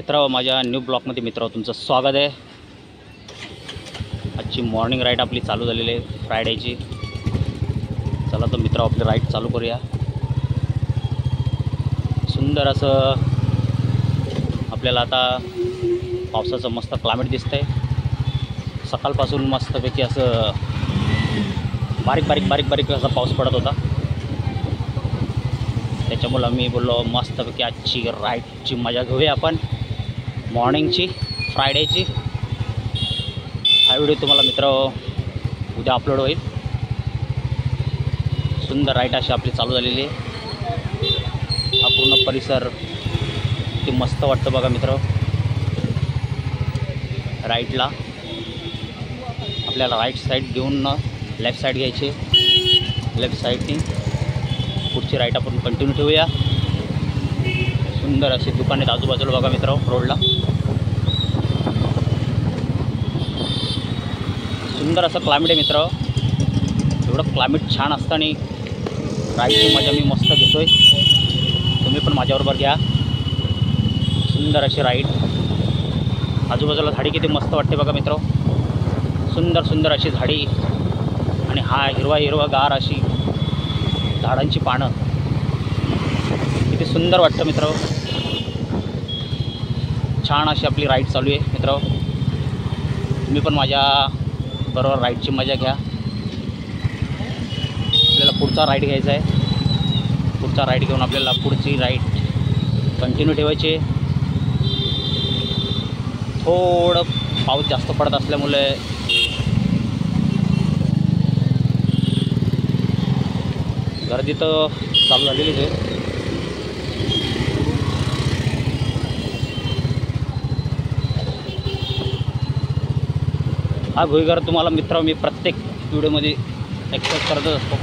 मित्रांनो, माझ्या न्यू ब्लॉगमध्ये मित्रांनो तुमचं स्वागत आहे। आजची मॉर्निंग राईड आपली चालू झालेली आहे फ्रायडेची। चला तर मित्रांनो आपली राईड चालू करूया। सुंदर असं आपल्याला आता पावसाचं मस्त क्लायमेट दिसतंय। सकाळपासून मस्तपैकी असं बारीक असा पाऊस पडत होता, त्याच्यामुळे मी बोललो मस्तपैकी आजची राईडची मजा घेऊया आपण, मॉर्निंगची फ्रायडेची। हा व्हिडिओ तुम्हाला मित्रांनो उद्या अपलोड होईल। सुंदर राईड अशी आपली चालू झालेली आहे। हा पूर्ण परिसर किती मस्त वाटतं बघा मित्रांनो। राईटला आपल्याला राईट साईड घेऊन लेफ्ट साईड घ्यायची, लेफ्ट साईडनी पुढची राईट आपण कंटिन्यू ठेवूया। सुंदर असे दुकान आहेत आजूबाजूला बघा मित्रांनो रोडला। सुंदर असं क्लायमेट आहे मित्रांनो। एवढं क्लायमेट छान असताना राईडची मजा मी मस्त घेतोय, तुम्ही पण माझ्याबरोबर घ्या। सुंदर अशी राईड, आजूबाजूला झाडी किती मस्त वाटते बघा मित्रांनो। सुंदर अशी झाडी आणि हा हिरवागार अशी झाडांची पानं, किती सुंदर वाटतं मित्रांनो। छान अशी आपली राईड चालू आहे मित्रांनो। तुम्ही पण माझ्या बरोबर राईडची मजा घ्या। आपल्याला पुढचा राईड घ्यायचा आहे। पुढचा राईड घेऊन आपल्याला पुढची राईड कंटिन्यू ठेवायची। थोडं पाऊस जास्त पडत असल्यामुळे गर्दी तर चालू झालेलीच आहे। हा भुईगर तुम्हाला मित्रांनो मी प्रत्येक व्हिडिओमध्ये एक्सप्रेस करतच असतो,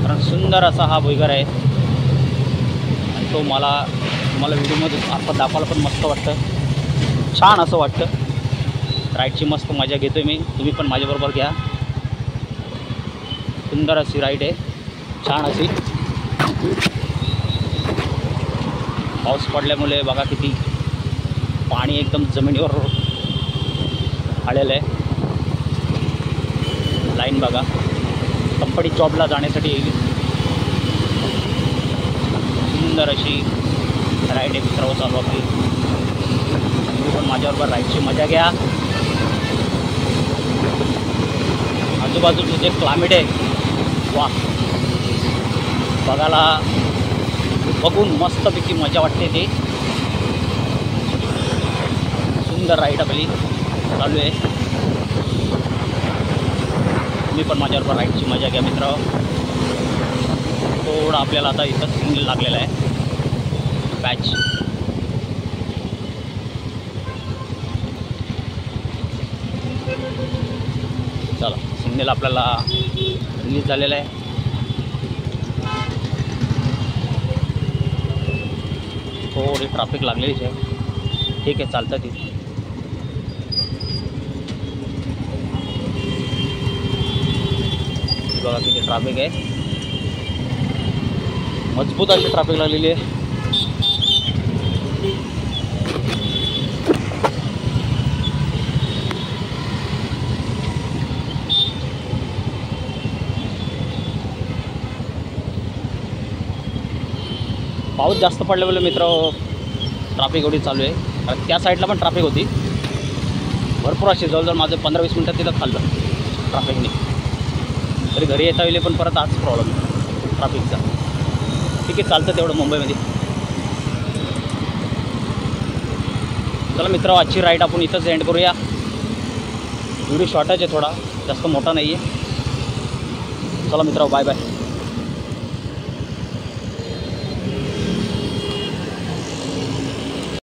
कारण सुंदर असा हा भुईगर आहे आणि तो तुम्हाला व्हिडिओमध्ये आपण दाखवायला पण मस्त वाटतं, छान असं वाटतं। राईडची मस्त मजा घेतोय मी, तुम्ही पण माझ्याबरोबर घ्या। सुंदर अशी राईड आहे, छान अशी। पाऊस पडल्यामुळे बघा किती पाणी एकदम जमिनीवर आलेलं आहे। लाईन बघा, कंपनी जॉबला जाण्यासाठी येईल। सुंदर अशी राईड आहे मित्रांनो चालू आपली। तुम्ही पण माझ्याबरोबर राईडची मजा घ्या। आजूबाजूचं जे क्लायमेट आहे वा, बघायला बघून मस्तपैकी मजा वाटते ते। सुंदर राईड आपली चालू आहे, तुम्ही पण माझ्याबरोबर राईडची मजा घ्या मित्रांनो। थोडं आपल्याला आता इथं सिग्नल लागलेला आहे पॅच। चला, सिग्नल आपल्याला रिलीज झालेला आहे। थोडी ट्रॅफिक लागलेलीच आहे, ठीक आहे चालतं ती। बघा किती ट्रॅफिक आहे, मजबूत अशी ट्रॅफिक लागलेली आहे। पाऊस जास्त पडल्यामुळे मित्रांनो ट्रॅफिक एवढी चालू आहे, कारण त्या साईडला पण ट्रॅफिक होती भरपूर अशी। जवळजवळ माझं 15-20 मिनटात तिथं खाल्लं ट्रॅफिकने, तरी घरी येता येईल पण परत आज प्रॉब्लेम ट्रॅफिकचा। ठीक आहे चालतं तेवढं मुंबईमध्ये। चला मित्रांनो, आजची राईड आपण इथंच एंड करूया। व्हिडिओ शॉर्टच आहे, थोडा जास्त मोठा नाही आहे। चला मित्रांनो, बाय बाय।